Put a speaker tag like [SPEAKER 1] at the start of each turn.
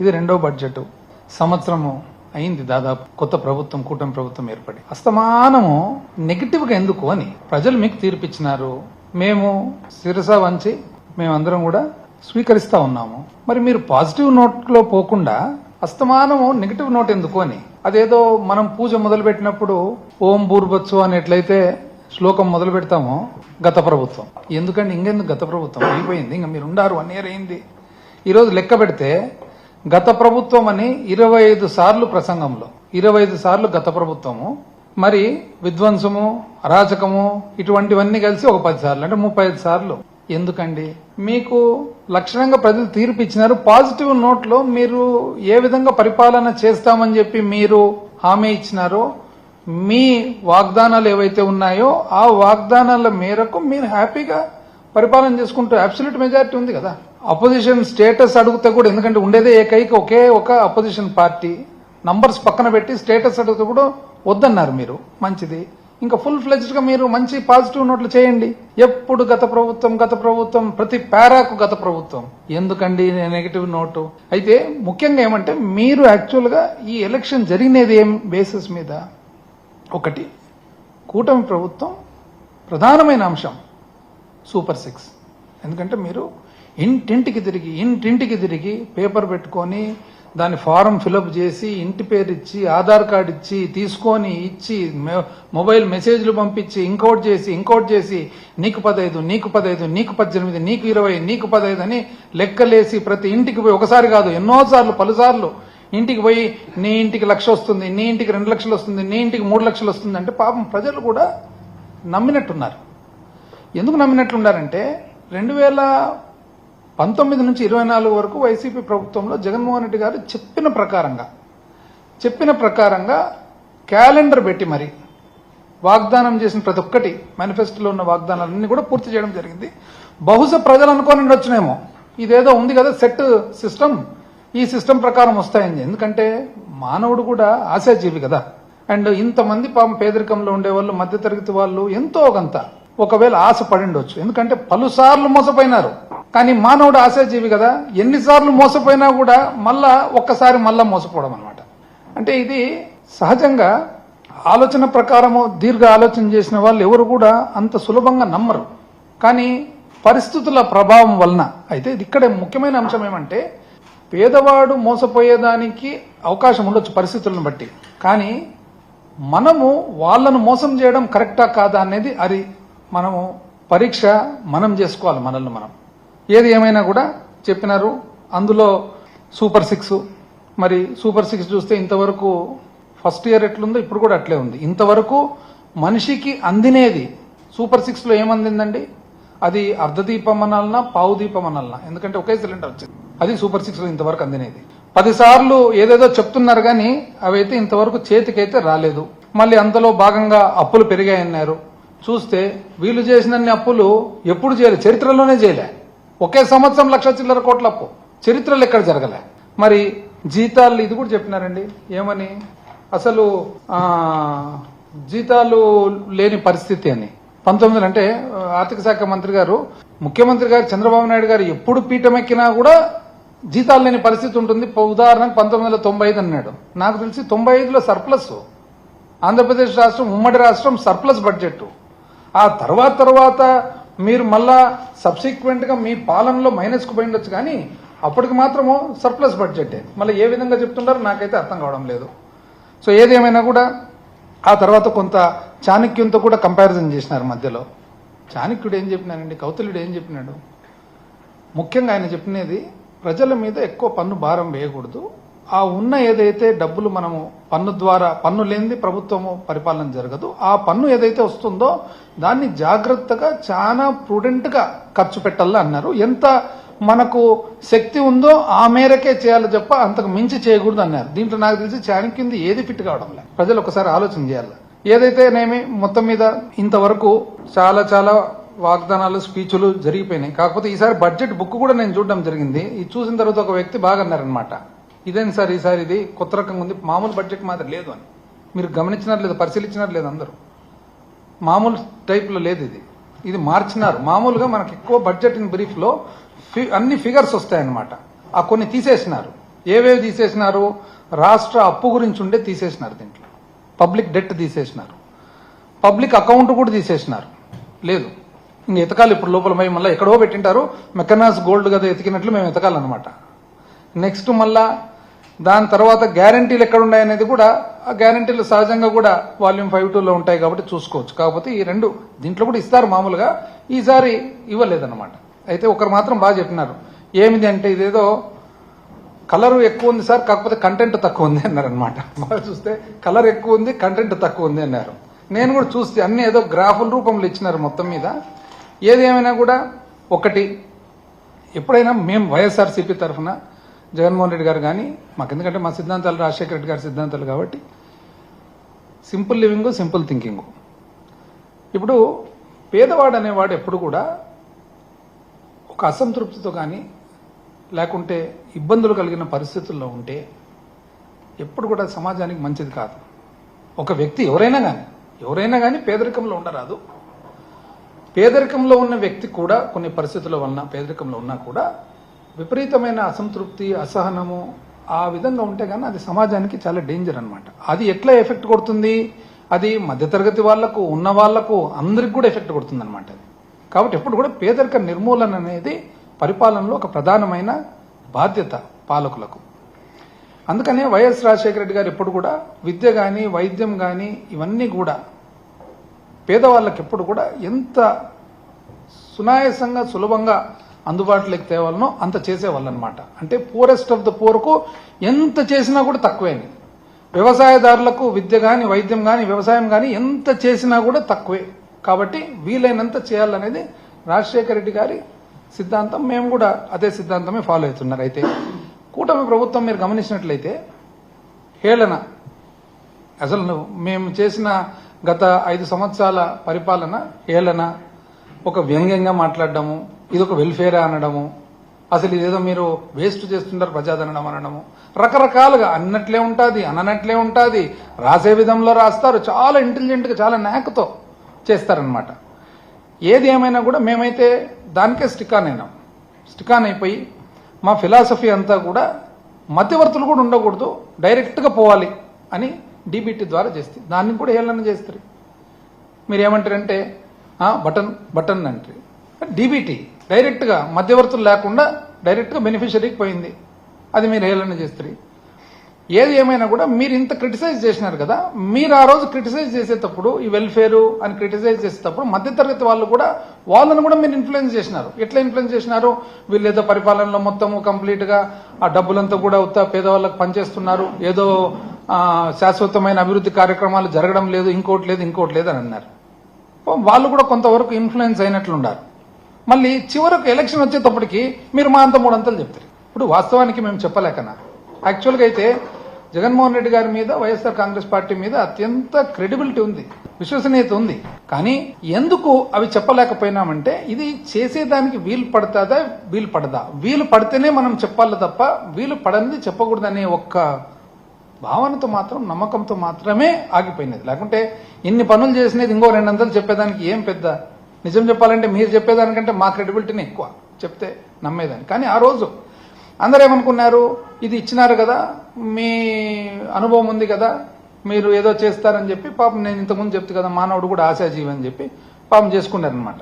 [SPEAKER 1] ఇది రెండో బడ్జెట్. సంవత్సరము అయింది దాదాపు కొత్త ప్రభుత్వం, కూటమి ప్రభుత్వం ఏర్పడి. అస్తమానము నెగిటివ్ గా ఎందుకు అని ప్రజలు మీకు తీర్పిచ్చినారు. మేము శిరస వంచి మేమందరం కూడా స్వీకరిస్తా ఉన్నాము. మరి మీరు పాజిటివ్ నోట్ లో పోకుండా అస్తమానము నెగిటివ్ నోట్ ఎందుకు అని, అదేదో మనం పూజ మొదలు పెట్టినప్పుడు ఓం భూర్భత్సు అని ఎట్లయితే శ్లోకం మొదలు పెడతామో గత ప్రభుత్వం, ఎందుకంటే ఇంకెందుకు గత ప్రభుత్వం అయిపోయింది, ఇంకా మీరు ఉండారు 1 year అయింది. ఈరోజు లెక్క పెడితే గత ప్రభుత్వం అని 25 సార్లు ప్రసంగంలో 25 సార్లు గత ప్రభుత్వము, మరి విధ్వంసము, అరాచకము ఇటువంటివన్నీ కలిసి ఒక 10 సార్లు, అంటే 35 సార్లు. ఎందుకండి? మీకు లక్షణంగా ప్రజలు తీర్పు ఇచ్చినారు. పాజిటివ్ నోట్ లో మీరు ఏ విధంగా పరిపాలన చేస్తామని చెప్పి మీరు హామీ ఇచ్చినారో, మీ వాగ్దానాలు ఏవైతే ఉన్నాయో ఆ వాగ్దానాల మేరకు మీరు హ్యాపీగా పరిపాలన చేసుకుంటూ అబ్సల్యూట్ మెజారిటీ ఉంది కదా. అపోజిషన్ స్టేటస్ అడిగితే కూడా, ఎందుకంటే ఉండేదే ఏకైక ఒకే ఒక అపోజిషన్ పార్టీ, నంబర్స్ పక్కన పెట్టి స్టేటస్ అడిగితే కూడా వద్దన్నారు మీరు. మంచిది, ఇంకా ఫుల్ ఫ్లెజ్డ్ గా మీరు మంచి పాజిటివ్ నోట్లు చేయండి. ఎప్పుడు గత ప్రభుత్వం ప్రతి పారాకు గత ప్రభుత్వం, ఎందుకండి నెగటివ్ నోటు? అయితే ముఖ్యంగా ఏమంటే మీరు యాక్చువల్ గా ఈ ఎలక్షన్ జరిగినది ఏం బేసిస్ మీద? ఒకటి, కూటమి ప్రభుత్వం ప్రధానమైన అంశం సూపర్ 6. ఎందుకంటే మీరు ఇంటింటికి తిరిగి పేపర్ పెట్టుకొని దాని ఫారం ఫిలప్ చేసి ఇంటి పేరు ఇచ్చి ఆధార్ కార్డు ఇచ్చి తీసుకొని ఇచ్చి మొబైల్ మెసేజ్లు పంపించి ఇంకోటి చేసి నీకు 15, నీకు 18, నీకు 18, నీకు 20, నీకు 15 అని లెక్కలేసి ప్రతి ఇంటికి పోయి ఒకసారి కాదు ఎన్నోసార్లు పలుసార్లు ఇంటికి పోయి నీ ఇంటికి 1,00,000 వస్తుంది, నీ ఇంటికి 2 లక్షలు వస్తుంది, నీ ఇంటికి 3 లక్షలు వస్తుంది అంటే పాపం ప్రజలు కూడా నమ్మినట్టున్నారు. ఎందుకు నమ్మినట్లున్నారంటే 2019 నుంచి 24 వరకు వైసీపీ ప్రభుత్వంలో జగన్మోహన్ రెడ్డి గారు చెప్పిన ప్రకారంగా క్యాలెండర్ పెట్టి మరి వాగ్దానం చేసిన ప్రతి ఒక్కటి మేనిఫెస్టోలో ఉన్న వాగ్దానాలన్నీ కూడా పూర్తి చేయడం జరిగింది. బహుశా ప్రజలు అనుకోని వచ్చినేమో ఇదేదో ఉంది కదా సెట్ సిస్టమ్, ఈ సిస్టమ్ ప్రకారం వస్తాయని. ఎందుకంటే మానవుడు కూడా ఆశాజీవి కదా. అండ్ ఇంతమంది పాపం పేదరికంలో ఉండేవాళ్ళు, మధ్యతరగతి వాళ్ళు ఎంతో కొంత ఒకవేళ ఆశ పడిండొచ్చు. ఎందుకంటే పలుసార్లు మోసపోయినారు. కానీ మానవుడు ఆశాజీవి కదా, ఎన్నిసార్లు మోసపోయినా కూడా ఒక్కసారి మళ్ళా మోసపోవడం అనమాట. అంటే ఇది సహజంగా ఆలోచన ప్రకారము దీర్ఘ ఆలోచన చేసిన వాళ్ళు ఎవరు కూడా అంత సులభంగా నమ్మరు. కానీ పరిస్థితుల ప్రభావం వలన అయితే ఇక్కడ ముఖ్యమైన అంశం ఏమంటే పేదవాడు మోసపోయేదానికి అవకాశం ఉండొచ్చు పరిస్థితులను బట్టి, కానీ మనము వాళ్ళను మోసం చేయడం కరెక్టా కాదా అనేది అది మనము పరీక్ష మనం చేసుకోవాలి మనల్ని మనం. ఏది ఏమైనా కూడా చెప్పినారు అందులో సూపర్ 6. మరి సూపర్ 6 చూస్తే ఇంతవరకు ఫస్ట్ ఇయర్ ఎట్లుందో ఇప్పుడు కూడా అట్లే ఉంది. ఇంతవరకు మనిషికి అందినేది సూపర్ 6 లో ఏమందిందండి? అది అర్ధదీపం అనాలనా పావు దీపం అనాలనా, ఎందుకంటే ఒకే సిలిండర్ వచ్చింది. అది సూపర్ 6 లో ఇంతవరకు అందినేది. 10 సార్లు ఏదేదో చెప్తున్నారు కానీ అవైతే ఇంతవరకు చేతికైతే రాలేదు. మళ్ళీ అందులో భాగంగా అప్పులు పెరిగాయన్నారు. చూస్తే వీళ్ళు చేసినన్ని అప్పులు ఎప్పుడు చేయలే, చరిత్రలోనే చేయలే. ఒకే సంవత్సరం 1,00,000 చిల్లర కోట్ల అప్పు చరిత్రలో ఎక్కడ జరగలే. మరి జీతాలు ఇది కూడా చెప్పినారండి, ఏమని అసలు జీతాలు లేని పరిస్థితి అని. 19 అంటే ఆర్థిక శాఖ మంత్రి గారు, ముఖ్యమంత్రి గారు చంద్రబాబు నాయుడు గారు ఎప్పుడు పీఠం ఎక్కినా కూడా జీతాలు లేని పరిస్థితి ఉంటుంది. ఉదాహరణకు 1995 అన్నాడు. నాకు తెలిసి 95లో సర్ప్లస్, ఆంధ్రప్రదేశ్ రాష్ట్రం ఉమ్మడి రాష్ట్రం సర్ప్లస్ బడ్జెట్. ఆ తర్వాత మీరు మళ్ళా సబ్సిక్వెంట్ గా మీ పాలనలో మైనస్ కు పోయిండొచ్చు, కానీ అప్పటికి మాత్రము సర్ప్లస్ బడ్జెట్. మళ్ళీ ఏ విధంగా చెప్తుంటారో నాకైతే అర్థం కావడం లేదు. సో ఏదేమైనా కూడా ఆ తర్వాత కొంత చాణక్యంతో కూడా కంపారిజన్ చేసినారు మధ్యలో. చాణక్యుడు ఏం చెప్పినారండి, కౌటిల్యుడు ఏం చెప్పినాడు? ముఖ్యంగా ఆయన చెప్పినది ప్రజల మీద ఎక్కువ పన్ను భారం వేయకూడదు. ఆ ఉన్న ఏదైతే డబ్బులు మనము పన్ను లేనిది ప్రభుత్వము పరిపాలన జరగదు. ఆ పన్ను ఏదైతే వస్తుందో దాన్ని జాగ్రత్తగా చాలా ప్రుడెంట్ గా ఖర్చు పెట్టాలని అన్నారు. ఎంత మనకు శక్తి ఉందో ఆ మేరకే చేయాలి తప్ప అంతకు మించి చేయకూడదు అన్నారు. దీంట్లో నాకు తెలిసి చాణక్యుంది ఏది ఫిట్ కావడం లేదు. ప్రజలు ఒకసారి ఆలోచన చేయాలి. ఏదైతేనేమి మొత్తం మీద ఇంతవరకు చాలా వాగ్దానాలు స్పీచ్లు జరిగిపోయినాయి. కాకపోతే ఈసారి బడ్జెట్ బుక్ కూడా నేను చూడడం జరిగింది. ఇది చూసిన తర్వాత ఒక వ్యక్తి బాగా అన్నారనమాట, ఇదేంటి సార్ ఈసారి ఇది కొత్త రకంగా ఉంది, మామూలు బడ్జెట్ మాత్రం లేదు అని. మీరు గమనించినారు లేదు, పరిశీలించినారు లేదు, అందరూ మామూలు టైప్ లో లేదు ఇది మార్చినారు. మామూలుగా మనకి ఎక్కువ బడ్జెట్ ఇన్ బ్రీఫ్ లో అన్ని ఫిగర్స్ వస్తాయన్నమాట, ఆ కొన్ని తీసేసినారు. ఏవేవి తీసేసినారు? రాష్ట్ర అప్పు గురించి ఉండే తీసేసినారు, దీంట్లో పబ్లిక్ డెట్ తీసేసినారు, పబ్లిక్ అకౌంట్ కూడా తీసేసినారు. లేదు ఇంక ఎతకాలి ఇప్పుడు లోపల పోయి మళ్ళీ ఎక్కడో పెట్టింటారు, మెకనాస్ గోల్డ్ కదా ఎతికినట్లు మేము ఎతకాలన్నమాట. నెక్స్ట్ మళ్ళా దాని తర్వాత గ్యారంటీలు ఎక్కడ ఉన్నాయనేది కూడా, ఆ గ్యారంటీలు సహజంగా కూడా వాల్యూమ్ 5.2లో ఉంటాయి కాబట్టి చూసుకోవచ్చు. కాకపోతే ఈ రెండు దీంట్లో కూడా ఇస్తారు మామూలుగా, ఈసారి ఇవ్వలేదన్నమాట. అయితే ఒకరు మాత్రం బాగా చెప్పినారు, ఏమిది అంటే ఇదేదో కలర్ ఎక్కువ ఉంది సార్, కాకపోతే కంటెంట్ తక్కువ ఉంది అన్నారు అనమాట. బాగా చూస్తే కలర్ ఎక్కువ ఉంది, కంటెంట్ తక్కువ ఉంది అన్నారు. నేను కూడా చూస్తే అన్ని ఏదో గ్రాఫుల రూపంలో ఇచ్చినారు మొత్తం మీద. ఏది ఏమైనా కూడా ఒకటి, ఎప్పుడైనా మేము వైఎస్ఆర్సీపీ తరఫున జగన్మోహన్ రెడ్డి గారు కానీ మాకు, ఎందుకంటే మా సిద్ధాంతాలు రాజశేఖర రెడ్డి గారి సిద్ధాంతాలు కాబట్టి సింపుల్ లివింగ్, సింపుల్ థింకింగ్. ఇప్పుడు పేదవాడు అనేవాడు ఎప్పుడు కూడా ఒక అసంతృప్తితో కానీ లేకుంటే ఇబ్బందులు కలిగిన పరిస్థితుల్లో ఉంటే ఎప్పుడు కూడా సమాజానికి మంచిది కాదు. ఒక వ్యక్తి ఎవరైనా కానీ పేదరికంలో ఉండరాదు. పేదరికంలో ఉన్న వ్యక్తి కూడా కొన్ని పరిస్థితుల వలన పేదరికంలో ఉన్నా కూడా విపరీతమైన అసంతృప్తి, అసహనము ఆ విధంగా ఉంటే కానీ అది సమాజానికి చాలా డేంజర్ అన్నమాట. అది ఎట్లా ఎఫెక్ట్ కొడుతుంది? అది మధ్యతరగతి వాళ్లకు, ఉన్న వాళ్లకు, అందరికి కూడా ఎఫెక్ట్ కొడుతుంది అనమాట. కాబట్టి ఎప్పుడు కూడా పేదరిక నిర్మూలన అనేది పరిపాలనలో ఒక ప్రధానమైన బాధ్యత పాలకులకు. అందుకనే వైఎస్ రాజశేఖర రెడ్డి గారు ఎప్పుడు కూడా విద్య కానీ, వైద్యం కానీ ఇవన్నీ కూడా పేదవాళ్ళకి ఎప్పుడు కూడా ఎంత సునాయాసంగా, సులభంగా అందుబాటులోకి తేవాలనో అంత చేసేవాళ్ళు అనమాట. అంటే పూరెస్ట్ ఆఫ్ ద పూర్కు ఎంత చేసినా కూడా తక్కువే. వ్యవసాయదారులకు విద్య కానీ, వైద్యం కానీ, వ్యవసాయం కానీ ఎంత చేసినా కూడా తక్కువే. కాబట్టి వీలైనంత చేయాలనేది రాజశేఖర రెడ్డి గారి సిద్ధాంతం. మేము కూడా అదే సిద్ధాంతమే ఫాలో అవుతున్నారు. అయితే కూటమి ప్రభుత్వం మీరు గమనించినట్లయితే హేళన, అసలు మేము చేసిన గత 5 సంవత్సరాల పరిపాలన హేళన, ఒక వ్యంగ్యంగా మాట్లాడడము, ఇది ఒక వెల్ఫేర్ అనడము, అసలు ఇదేదో మీరు వేస్ట్ చేస్తున్నారు ప్రజాధనం అనడము, రకరకాలుగా అన్నట్లే ఉంటుంది, అననట్లే ఉంటుంది, రాసే విధంలో రాస్తారు, చాలా ఇంటెలిజెంట్గా, చాలా నాకుతో చేస్తారనమాట. ఏది ఏమైనా కూడా మేమైతే దానికే స్టికాన్ అయిపోయి మా ఫిలాసఫీ అంతా కూడా మధ్యవర్తులు కూడా ఉండకూడదు, డైరెక్ట్గా పోవాలి అని డీబీటీ ద్వారా చేస్తే దాన్ని కూడా హేళన చేస్తారు. మీరేమంటారంటే బటన్ అంటే డీబీటీ డైరెక్ట్గా మధ్యవర్తులు లేకుండా డైరెక్ట్గా బెనిఫిషరీకి పోయింది, అది మీరు హేళన చేస్తారు. ఏది ఏమైనా కూడా మీరు ఇంత క్రిటిసైజ్ చేసినారు కదా, మీరు ఆ రోజు క్రిటిసైజ్ చేసేటప్పుడు ఈ వెల్ఫేరు అని క్రిటిసైజ్ చేసేటప్పుడు మధ్యతరగతి వాళ్ళు కూడా వాళ్ళను కూడా మీరు ఇన్ఫ్లుయెన్స్ చేసినారు. ఎట్లా ఇన్ఫ్లుయెన్స్ చేసినారు? వీళ్ళు ఏదో పరిపాలనలో మొత్తము కంప్లీట్గా ఆ డబ్బులంతా కూడా ఉత్త పేదవాళ్ళకి పనిచేస్తున్నారు, ఏదో శాశ్వతమైన అభివృద్ధి కార్యక్రమాలు జరగడం లేదు, ఇంకోటి లేదు అని అన్నారు. వాళ్ళు కూడా కొంతవరకు ఇన్ఫ్లుయెన్స్ అయినట్లున్నారు. మళ్ళీ చివరకు ఎలక్షన్ వచ్చేటప్పటికి మీరు మా అంత మూడంతలు చెప్తారు. ఇప్పుడు వాస్తవానికి మేము చెప్పలేకనా, యాక్చువల్గా అయితే జగన్మోహన్ రెడ్డి గారి మీద, వైఎస్ఆర్ కాంగ్రెస్ పార్టీ మీద అత్యంత క్రెడిబిలిటీ ఉంది, విశ్వసనీయత ఉంది. కానీ ఎందుకు అవి చెప్పలేకపోయినామంటే ఇది చేసేదానికి వీలు పడదా, వీలు పడితేనే మనం చెప్పాలి తప్ప వీలు పడనిది చెప్పకూడదనే ఒక్క భావనతో మాత్రం, నమ్మకంతో మాత్రమే ఆగిపోయినది. లేకుంటే ఇన్ని పనులు చేసినది ఇంకో 200 చెప్పేదానికి ఏం పెద్ద, నిజం చెప్పాలంటే మీరు చెప్పేదానికంటే మా క్రెడిబిలిటీని ఎక్కువ చెప్తే నమ్మేదాన్ని. కానీ ఆ రోజు అందరూ ఏమనుకున్నారు, ఇది ఇచ్చినారు కదా, మీ అనుభవం ఉంది కదా, మీరు ఏదో చేస్తారని చెప్పి పాపం నేను ఇంతకుముందు చెప్తే కదా మానవుడు కూడా ఆశాజీవి అని చెప్పి పాపం చేసుకున్నారనమాట.